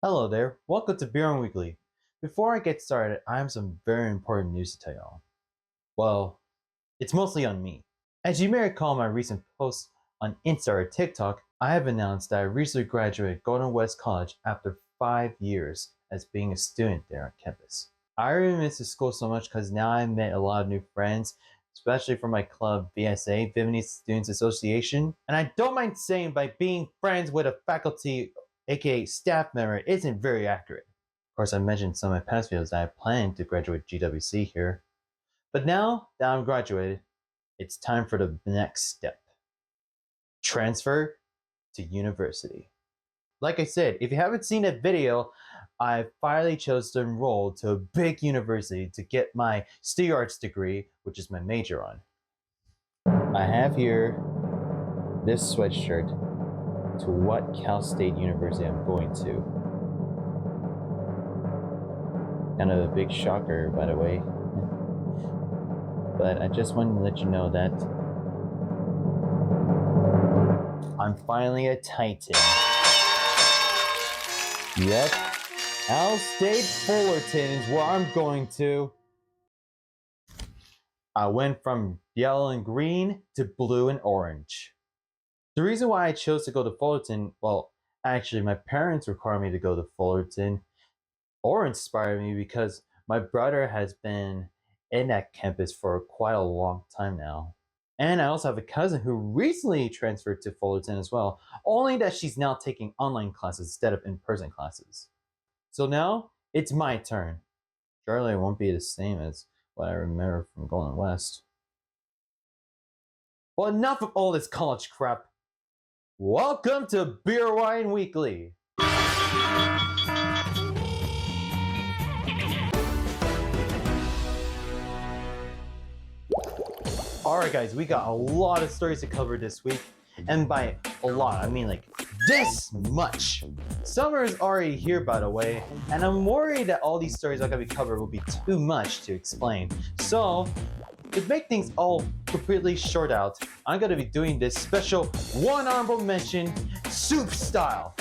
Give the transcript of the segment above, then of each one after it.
Hello there, welcome to B.R.Y.N Weekly. Before I get started, I have some very important news to tell y'all. Well, it's mostly on me. As you may recall my recent post on Insta or TikTok, I have announced that I recently graduated Golden West College after 5 years as being a student there on campus. I really miss the school so much because now I met a lot of new friends, especially from my club VSA, Vietnamese Students Association. And I don't mind saying by being friends with a faculty aka staff member isn't very accurate. Of course, I mentioned some of my past videos that I planned to graduate GWC here. But now that I'm graduated, it's time for the next step. Transfer to university. Like I said, if you haven't seen that video, I finally chose to enroll to a big university to get my studio arts degree, which is my major on. I have here this sweatshirt to what Cal State University I'm going to. Kind of a big shocker, by the way. But I just wanted to let you know that I'm finally a Titan. Yep, Cal State Fullerton is where I'm going to. I went from yellow and green to blue and orange. The reason why I chose to go to Fullerton, well, actually my parents required me to go to Fullerton or inspired me because my brother has been in that campus for quite a long time now. And I also have a cousin who recently transferred to Fullerton as well, only that she's now taking online classes instead of in-person classes. So now, it's my turn. Surely it won't be the same as what I remember from Golden West. Well, enough of all this college crap. Welcome to B.R.Y.N Weekly. Alright guys, we got a lot of stories to cover this week. And by a lot, I mean like this much. Summer is already here, by the way, and I'm worried that all these stories I'm going to be covered will be too much to explain. So, to make things all completely short out, I'm going to be doing this special one honorable mention soup style.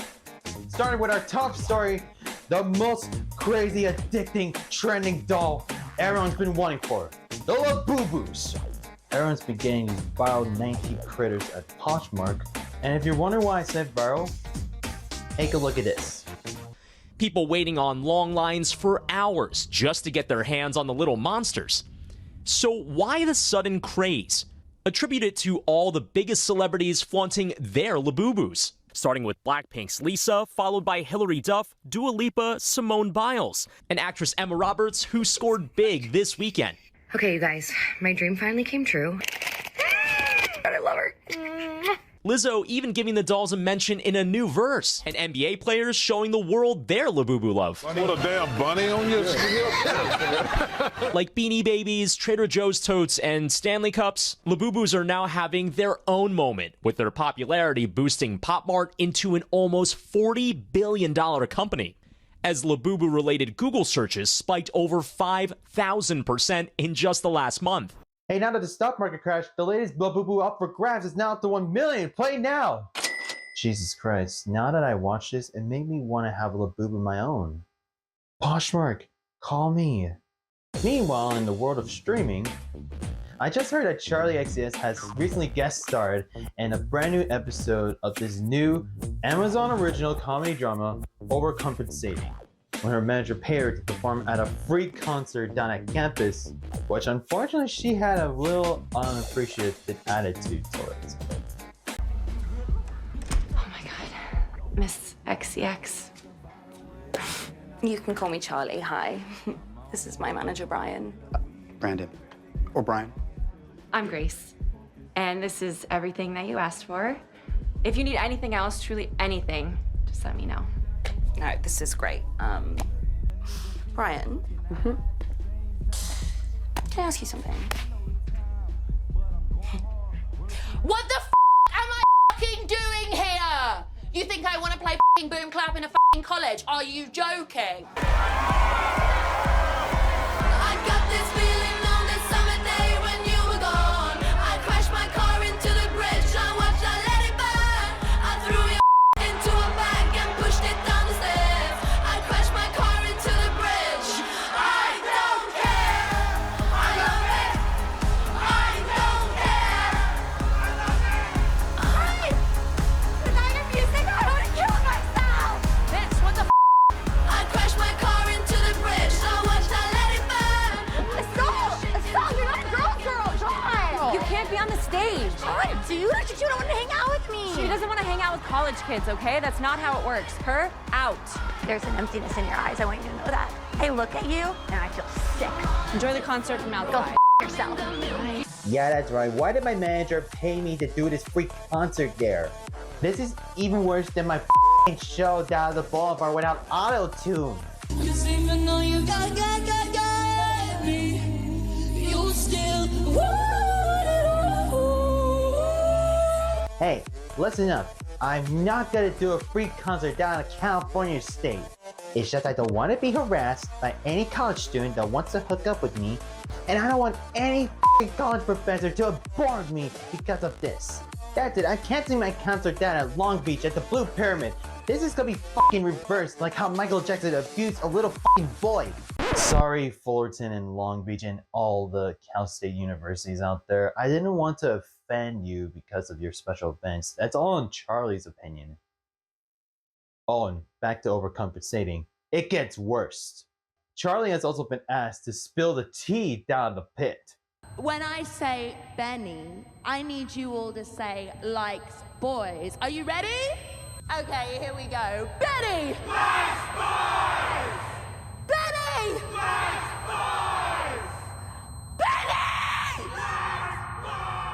Starting with our top story, the most crazy, addicting, trending doll everyone's been wanting for, the Labubus. Everyone's been getting these viral 19 critters at Poshmark, and if you're wondering why I said viral, take a look at this. People waiting on long lines for hours just to get their hands on the little monsters. So why the sudden craze? Attribute it to all the biggest celebrities flaunting their Labubus. Starting with Blackpink's Lisa, followed by Hilary Duff, Dua Lipa, Simone Biles, and actress Emma Roberts, who scored big this weekend. Okay, you guys, my dream finally came true. God, I love her. Lizzo even giving the dolls a mention in a new verse, and NBA players showing the world their Labubu love. What a damn bunny on your Like Beanie Babies, Trader Joe's totes, and Stanley Cups, Labubus are now having their own moment, with their popularity boosting Pop Mart into an almost $40 billion company, as Labubu-related Google searches spiked over 5,000% in just the last month. Hey, now that the stock market crashed, the latest Labubu up for grabs is now up to 1 million. Play now! Jesus Christ, now that I watched this, it made me want to have a Labubu of my own. Poshmark, call me. Meanwhile, in the world of streaming, I just heard that Charlie XCX has recently guest starred in a brand new episode of this new Amazon original comedy drama, Overcompensating, when her manager paid her to perform at a free concert down at campus, which unfortunately she had a little unappreciated attitude towards. Oh my god, Miss XCX. You can call me Charlie, hi. This is my manager, Brian. Brandon. Or Brian. I'm Grace, and this is everything that you asked for. If you need anything else, truly anything, just let me know. All right, this is great. Brian, can I ask you something? What the am I fucking doing here? You think I want to play fucking boom clap in a fucking college? Are you joking? I got this feeling on this summer day when you were gone. I crashed my car into the bridge. I watched, I let it burn. I threw your into a bag and pushed it down the stairs. college kids, okay? That's not how it works. Her, out. There's an emptiness in your eyes. I want you to know that. I look at you and I feel sick. Enjoy the concert from Go outside. yourself. Yeah, that's right. Why did my manager pay me to do this free concert there? This is even worse than my show down the boulevard without auto-tune. Even though you got me, you still want it all. Hey, listen up. I'm not gonna do a free concert down in California state. It's just I don't want to be harassed by any college student that wants to hook up with me, and I don't want any college professor to abort me because of this. That's it, I'm canceling my concert down at Long Beach at the Blue Pyramid. This is gonna be fucking reversed, like how Michael Jackson abused a little fucking boy. Sorry, Fullerton and Long Beach and all the Cal State universities out there. I didn't want to offend you because of your special events. That's all in Charlie's opinion. Oh, and back to overcompensating. It gets worse. Charlie has also been asked to spill the tea down the pit. When I say Benny, I need you all to say likes boys. Are you ready? Okay, here we go. Benny! Likes boys! Benny! Likes boys! Benny! Likes boys!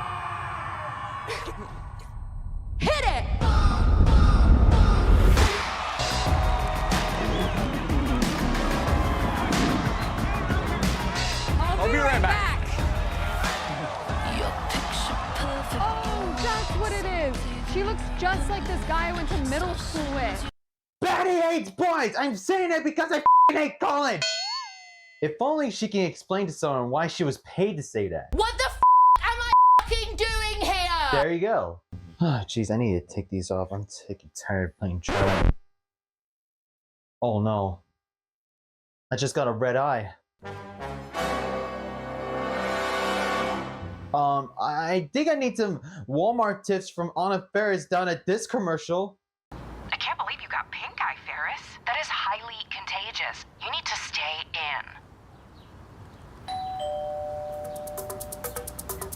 Hit it! I'll be right back. Oh, that's what it is. She looks just like this guy I went to middle school with. Betty hates boys! I'm saying it because I hate college! If only she can explain to someone why she was paid to say that. What the am I fucking doing here? There you go. Ah, jeez, I need to take these off. I'm tired of playing Charlie. Oh no. I just got a red eye. I think I need some Walmart tips from Anna Ferris down at this commercial. I can't believe you got pink eye, Ferris. That is highly contagious. You need to stay in.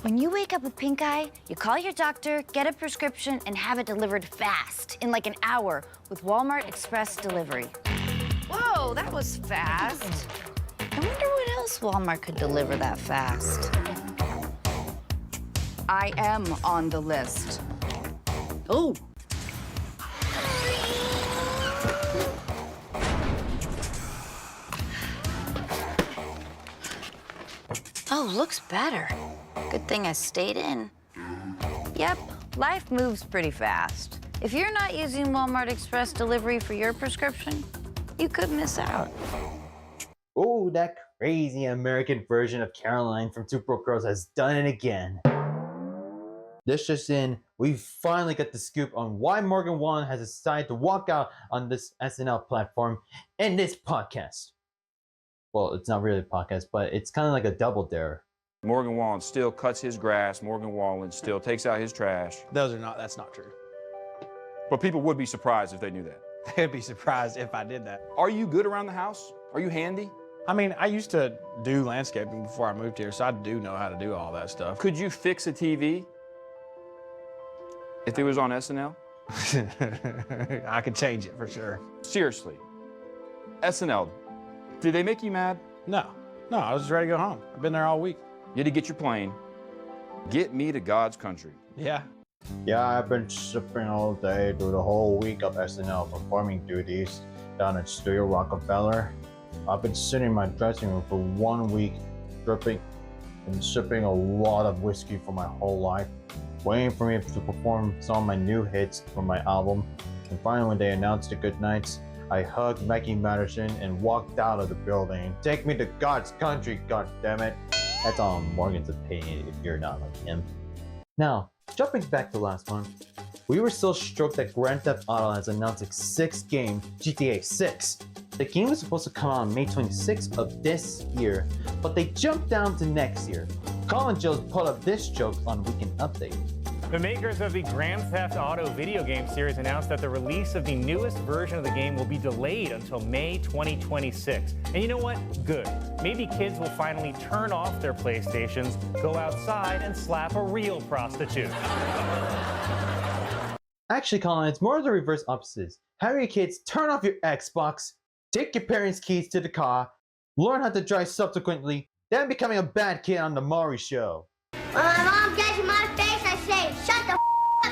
When you wake up with pink eye, you call your doctor, get a prescription, and have it delivered fast, in like an hour, with Walmart Express Delivery. Whoa, that was fast. I wonder what else Walmart could deliver that fast. I am on the list. Oh. Oh, looks better. Good thing I stayed in. Yep, life moves pretty fast. If you're not using Walmart Express Delivery for your prescription, you could miss out. Oh, that crazy American version of Caroline from Two Broke Girls has done it again. This just in, we finally got the scoop on why Morgan Wallen has decided to walk out on this SNL platform in this podcast. Well, it's not really a podcast, but it's kind of like a double dare. Morgan Wallen still cuts his grass. Morgan Wallen still takes out his trash. That's not true. But people would be surprised if they knew that. They'd be surprised if I did that. Are you good around the house? Are you handy? I mean, I used to do landscaping before I moved here, so I do know how to do all that stuff. Could you fix a TV if it was on SNL? I could change it for sure. Seriously, SNL, did they make you mad? No, I was just ready to go home. I've been there all week. You had to get your plane. Get me to God's country. Yeah. Yeah, I've been sipping all day through the whole week of SNL performing duties down at Studio Rockefeller. I've been sitting in my dressing room for 1 week, dripping and sipping a lot of whiskey for my whole life, waiting for me to perform some of my new hits from my album. And finally, when they announced the good nights, I hugged Maggie Madison and walked out of the building. Take me to God's country, goddammit. That's all Morgan's opinion if you're not like him. Now, jumping back to last month, we were still stoked that Grand Theft Auto has announced its 6th game, GTA 6. The game was supposed to come out on May 26th of this year, but they jumped down to next year. Colin Jones put up this joke on Weekend Update. The makers of the Grand Theft Auto video game series announced that the release of the newest version of the game will be delayed until May 2026. And you know what? Good. Maybe kids will finally turn off their PlayStations, go outside, and slap a real prostitute. I Actually, Colin, it's more of the reverse opposites. Have your kids turn off your Xbox, take your parents' keys to the car, learn how to drive subsequently, then becoming a bad kid on the Maury show. When my mom gets in my face, I say, shut the up,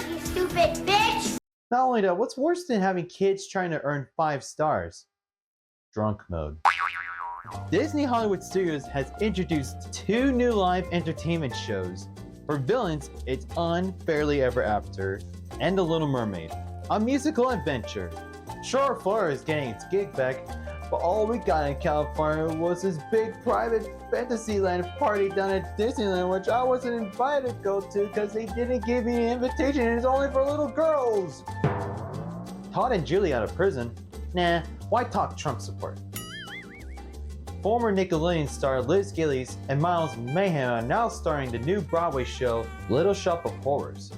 you stupid bitch! Not only that, what's worse than having kids trying to earn 5 stars? Drunk mode. Disney Hollywood Studios has introduced 2 new live entertainment shows. For villains, it's Unfairly Ever After and The Little Mermaid, a musical adventure. Sure, Florida is getting its gig back, but all we got in California was this big private Fantasyland party down at Disneyland, which I wasn't invited to go to because they didn't give me an invitation and it's only for little girls. Todd and Julie out of prison? Nah, why talk Trump support? Former Nickelodeon star Liz Gillies and Miles Mayhem are now starring the new Broadway show Little Shop of Horrors.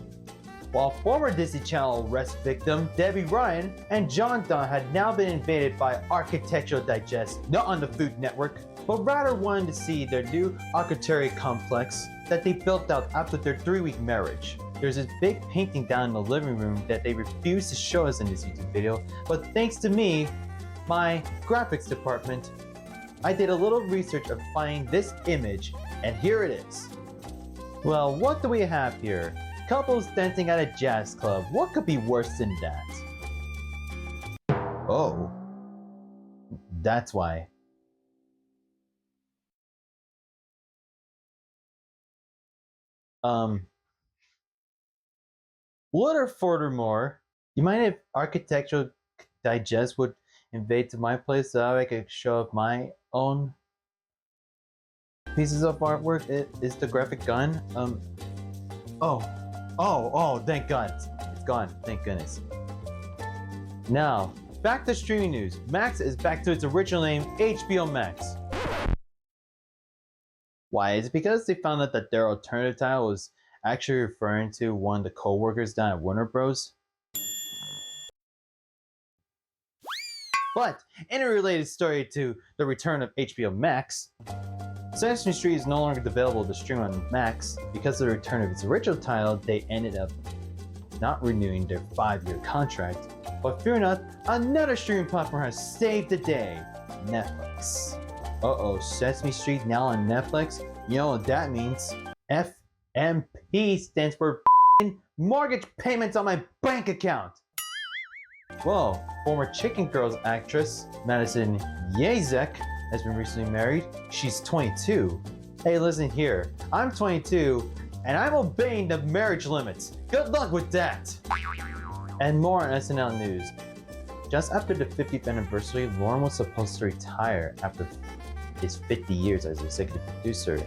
While former Disney Channel arrest victim B.R.Y.A.N and John Donne had now been invaded by Architectural Digest, not on the Food Network, but rather wanted to see their new architecture complex that they built out after their 3-week marriage. There's this big painting down in the living room that they refused to show us in this YouTube video, but thanks to me, my graphics department, I did a little research of finding this image, and here it is. Well, what do we have here? Couples dancing at a jazz club. What could be worse than that? Oh. That's why. What or furthermore, you mind if Architectural Digest would invade to my place so I could show off my own pieces of artwork? Is the graphic gun? Oh, thank God. It's gone, thank goodness. Now, back to streaming news. Max is back to its original name, HBO Max. Why? Is it because they found out that their alternative title was actually referring to one of the co-workers down at Warner Bros? But, in a related story to the return of HBO Max, Sesame Street is no longer available to stream on Max. Because of the return of its original title, they ended up not renewing their 5-year contract. But fear not, another streaming platform has saved the day, Netflix. Uh-oh, Sesame Street now on Netflix? You know what that means? FMP stands for mortgage payments on my bank account. Well, former Chicken Girls actress Madison Yazek has been recently married. She's 22. Hey, listen here. I'm 22, and I'm obeying the marriage limits. Good luck with that. And more on SNL news. Just after the 50th anniversary, Lauren was supposed to retire after his 50 years as executive producer.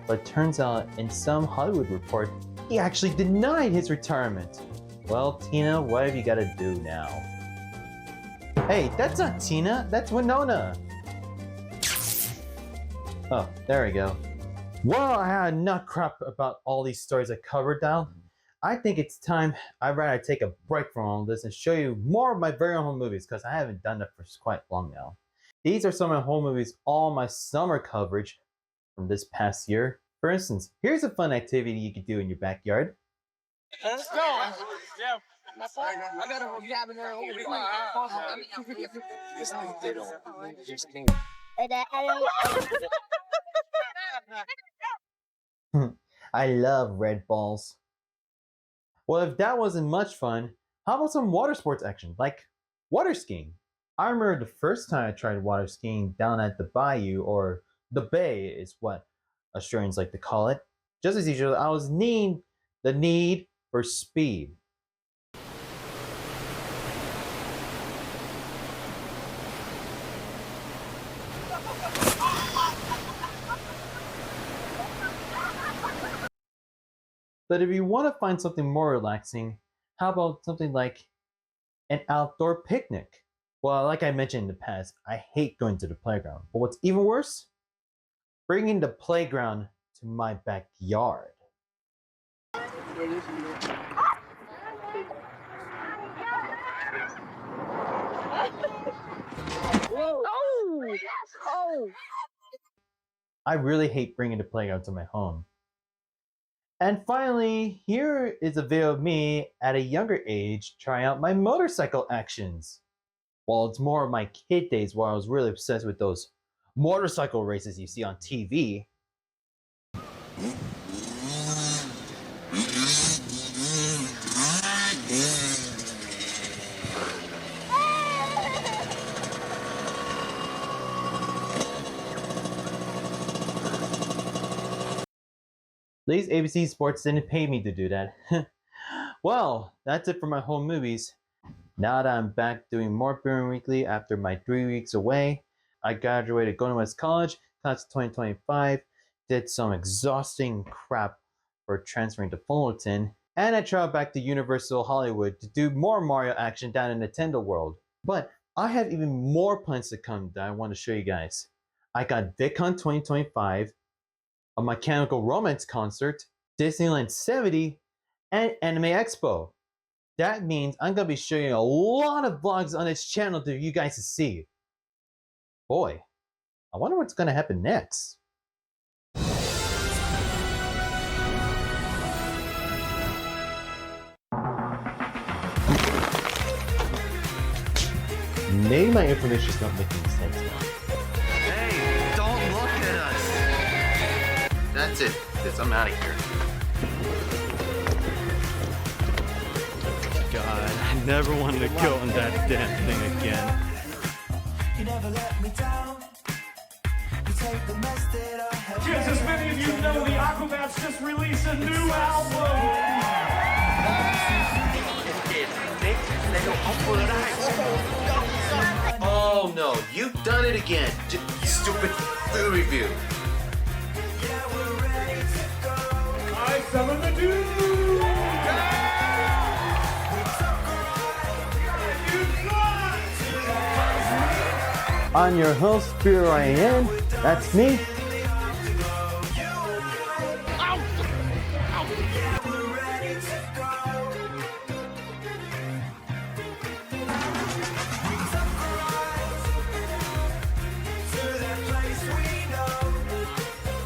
But turns out, in some Hollywood report, he actually denied his retirement. Well, Tina, what have you got to do now? Hey, that's not Tina, that's Winona. Oh, there we go. Well, I had enough crap about all these stories I covered now. I think it's time I'd rather take a break from all this and show you more of my very own home movies, because I haven't done that for quite long now. These are some of my home movies, all my summer coverage from this past year. For instance, here's a fun activity you could do in your backyard. Let's go. Yeah. I gotta go grab in there. I love red balls. Well, if that wasn't much fun, how about some water sports action, like water skiing? I remember the first time I tried water skiing down at the bayou, or the bay is what Australians like to call it. Just as usual, I was needing the need for speed. But if you want to find something more relaxing, how about something like an outdoor picnic? Well, like I mentioned in the past, I hate going to the playground. But what's even worse? Bringing the playground to my backyard. I really hate bringing the playground to my home. And finally, here is a video of me at a younger age trying out my motorcycle actions. Well, it's more of my kid days where I was really obsessed with those motorcycle races you see on TV. These ABC Sports didn't pay me to do that. Well, that's it for my home movies. Now that I'm back doing more B.R.Y.A.N Weekly after my 3 weeks away, I graduated Golden West College, class of 2025, did some exhausting crap for transferring to Fullerton, and I traveled back to Universal Hollywood to do more Mario action down in Nintendo World. But I have even more plans to come that I want to show you guys. I got VidCon 2025, a Mechanical Romance concert, Disneyland 70, and Anime Expo. That means I'm going to be showing you a lot of vlogs on this channel for you guys to see. Boy, I wonder what's going to happen next. Maybe my information's not making sense now. Hey, don't look at us. That's it, because I'm out of here. God, I never wanted to go on that damn thing again. You never let me down. You take the mess that I have. Kids, as many of you know, the Aquabats just released a new album. Oh no, you've done it again. Stupid food review. I summon the dude. I'm your host, B.R.Y.A.N. That's me.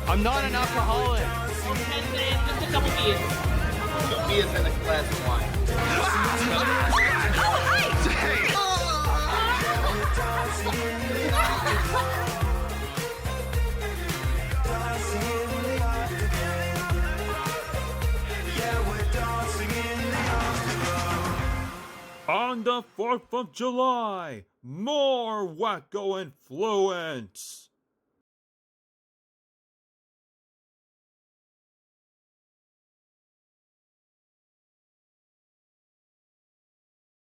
I'm not an alcoholic. Okay, just a couple beers. 2 beers and a glass of wine. On the 4th of July, more wacko influence!